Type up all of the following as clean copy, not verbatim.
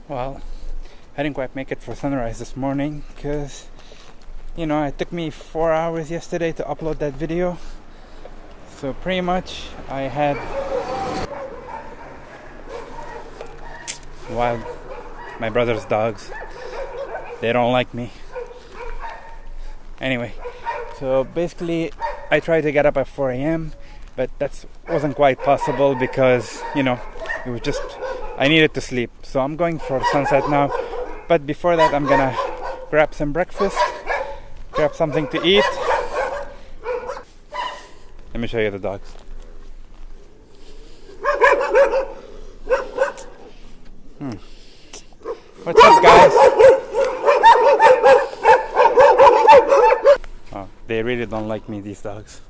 Well, I didn't quite make it for sunrise this morning because, it took me 4 hours yesterday to upload that video. So pretty much I had my brother's dogs. They don't like me. Anyway, so basically I tried to get up at 4 a.m. but that wasn't quite possible because, it was just, I needed to sleep. So I'm going for sunset now. But before that, I'm gonna grab some breakfast, grab something to eat. Let me show you the dogs. What's up, guys? Oh, they really don't like me, these dogs.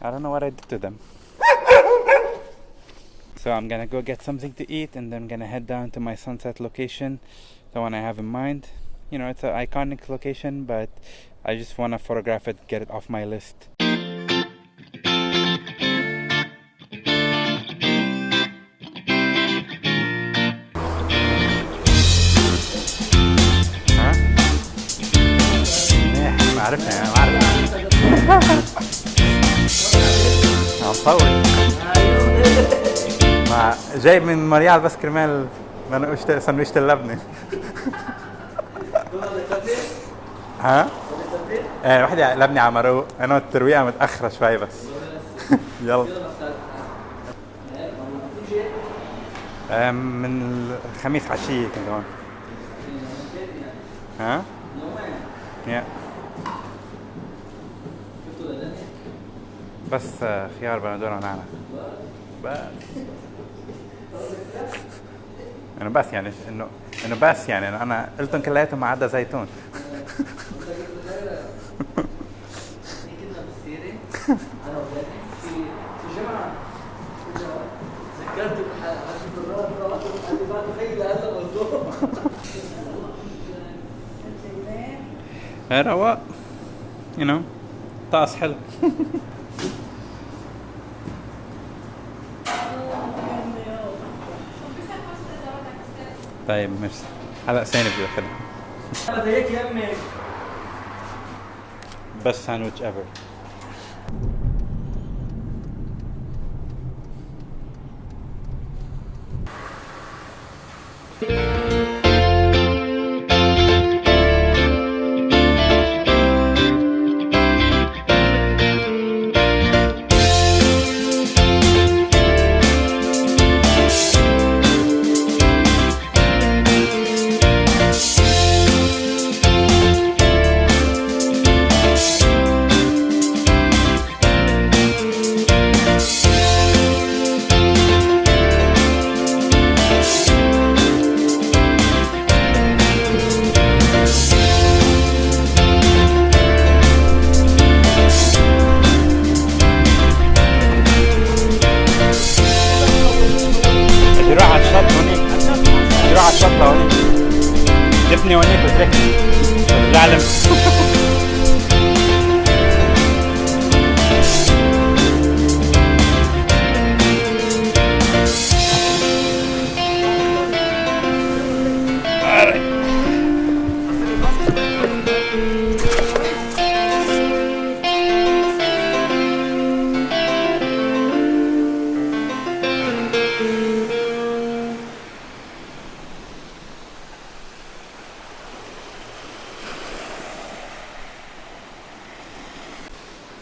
I don't know what I did to them. So I'm gonna go get something to eat and then I'm gonna head down to my sunset location, the one I have in mind. It's an iconic location, but I just want to photograph it, get it off my list. ما عارفها مصور جايب من مريال بس كرمال سندويشة اللبنة. ها؟ وحدة لبنة على مروق. أنا الترويقة متأخرة شوي بس. يلا. من الخميس عشية كنت هون. ها؟ يا. بس خيار بندور ونعناع. بس. انه انا قلتهم كلياتهم ما عدا زيتون. رواق طاس حلو. طيب مش هلا سين بدي اخذها. هيك يمي بس ساندويتش ايفر. دفني هونيك وتركني العالم.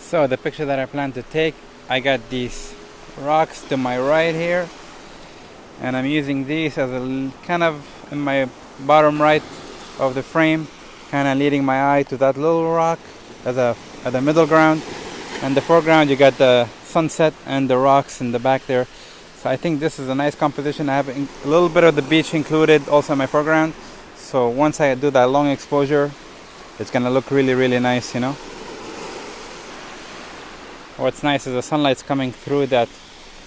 So the picture that I plan to take, I got these rocks to my right here, and I'm using these as a kind of in my bottom right of the frame, kind of leading my eye to that little rock as a middle ground, and the foreground you got the sunset and the rocks in the back there. So I think this is a nice composition. I have a little bit of the beach included also in my foreground, so once I do that long exposure, it's gonna look really, really nice, What's nice is the sunlight's coming through that,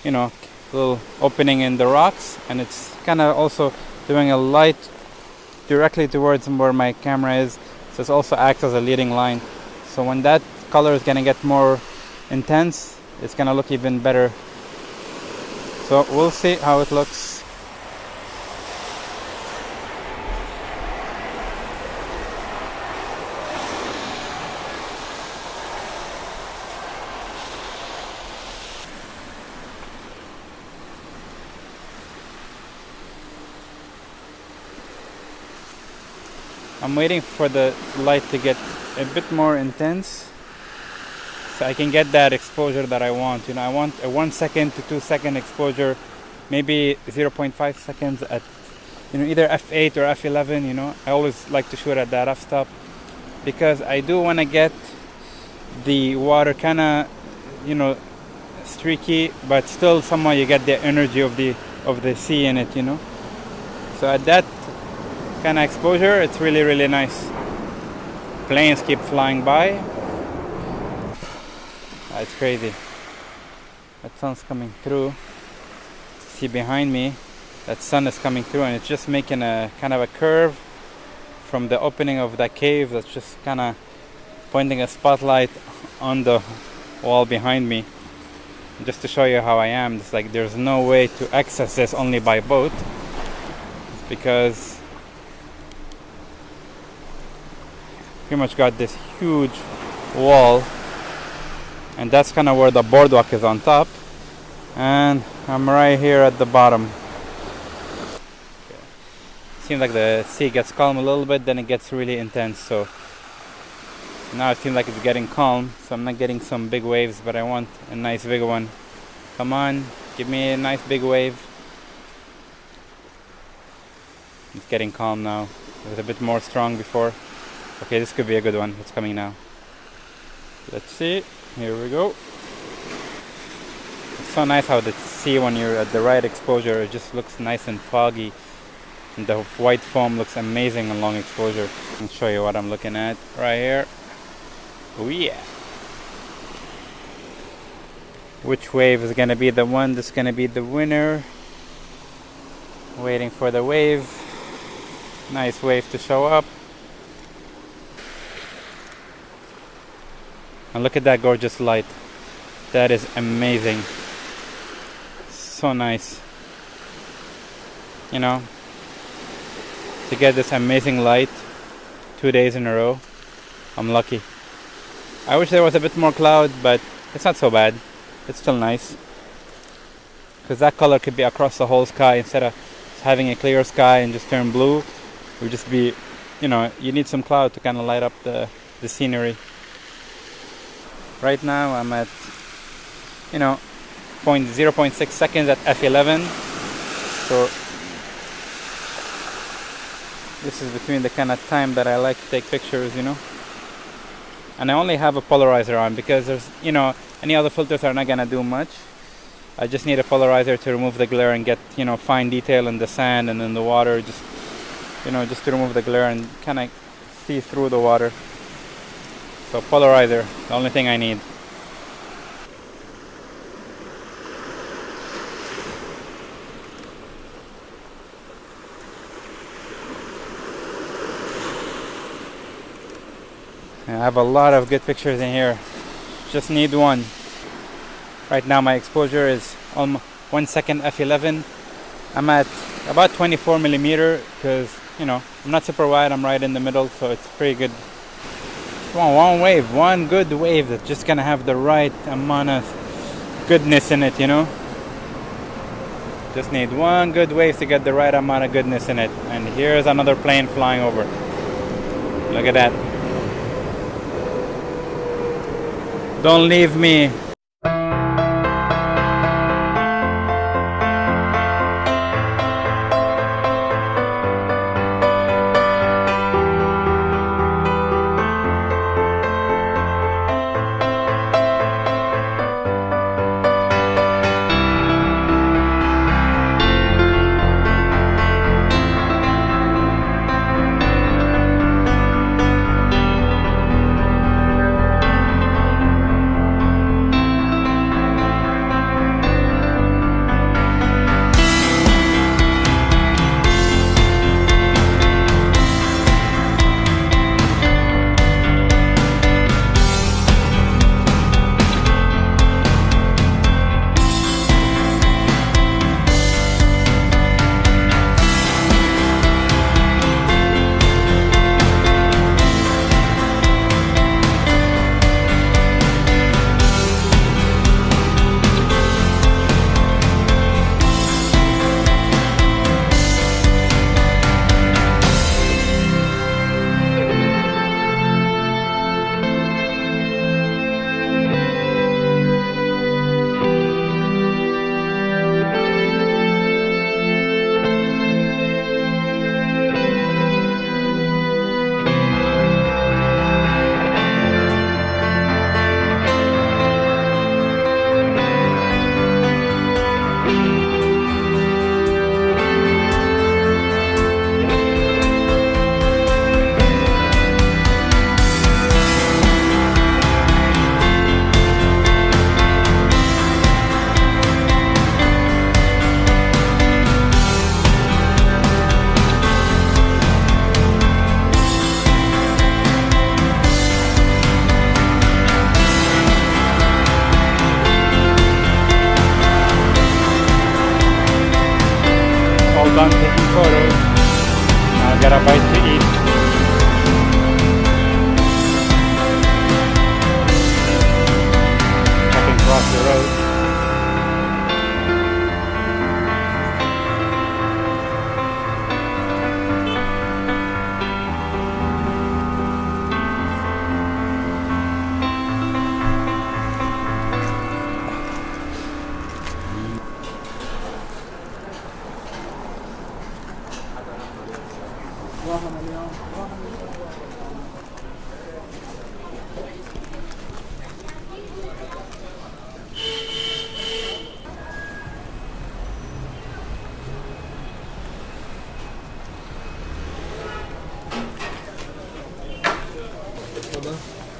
little opening in the rocks, and it's kind of also doing a light directly towards where my camera is, so it also acts as a leading line. So when that color is gonna get more intense, it's gonna look even better. So we'll see how it looks. I'm waiting for the light to get a bit more intense so I can get that exposure that I want. You know, I want a 1 second to 2 second exposure, maybe 0.5 seconds at, you know, either f8 or f11. You know, I always like to shoot at that f-stop because I do want to get the water kind of, you know, streaky, but still somehow you get the energy of the sea in it, you know. So at that kind of exposure, it's really, really nice. Planes keep flying by. It's crazy. That sun's coming through. See behind me, that sun is coming through, and it's just making a kind of a curve from the opening of that cave. That's just kind of pointing a spotlight on the wall behind me. Just to show you how I am, it's like there's no way to access this only by boat. It's because pretty much got this huge wall, and that's kind of where the boardwalk is on top, and I'm right here at the bottom. Seems like the sea gets calm a little bit, then it gets really intense. So now it seems like it's getting calm, so I'm not getting some big waves, but I want a nice big one. Come on, give me a nice big wave. It's getting calm now. It was a bit more strong before. Okay, this could be a good one. It's coming now. Let's see. Here we go. It's so nice how the sea, when you're at the right exposure, it just looks nice and foggy. And the white foam looks amazing on long exposure. I'll show you what I'm looking at right here. Oh yeah. Which wave is gonna be the one that's gonna be the winner? Waiting for the wave. Nice wave to show up. And look at that gorgeous light. That is amazing. So nice. You know, to get this amazing light 2 days in a row, I'm lucky. I wish there was a bit more cloud, but it's not so bad. It's still nice. Because that color could be across the whole sky instead of having a clear sky and just turn blue. It would just be, you know, you need some cloud to kind of light up the scenery. Right now I'm at, you know, 0.6 seconds at f11. So this is between the kind of time that I like to take pictures, you know. And I only have a polarizer on because there's, you know, any other filters are not gonna do much. I just need a polarizer to remove the glare and get, you know, fine detail in the sand and in the water, just, you know, just to remove the glare and kind of see through the water. So polarizer, the only thing I need. I have a lot of good pictures in here. Just need one. Right now my exposure is on 1 second f11. I'm at about 24 millimeter because, you know, I'm not super wide. I'm right in the middle, so it's pretty good. One wave, one good wave that's just gonna have the right amount of goodness in it, you know. Just need one good wave to get the right amount of goodness in it. And here's another plane flying over. Look at that. Don't leave me.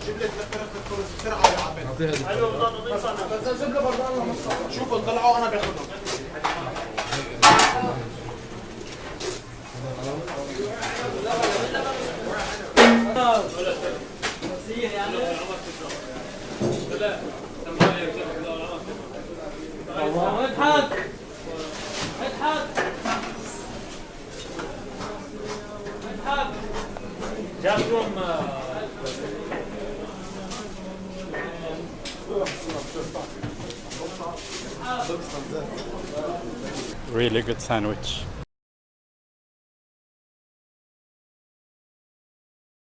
جيب لي برضه شوفوا طلعوا انا باخدهم. اضحك اضحك اضحك جابتهم Really good sandwich.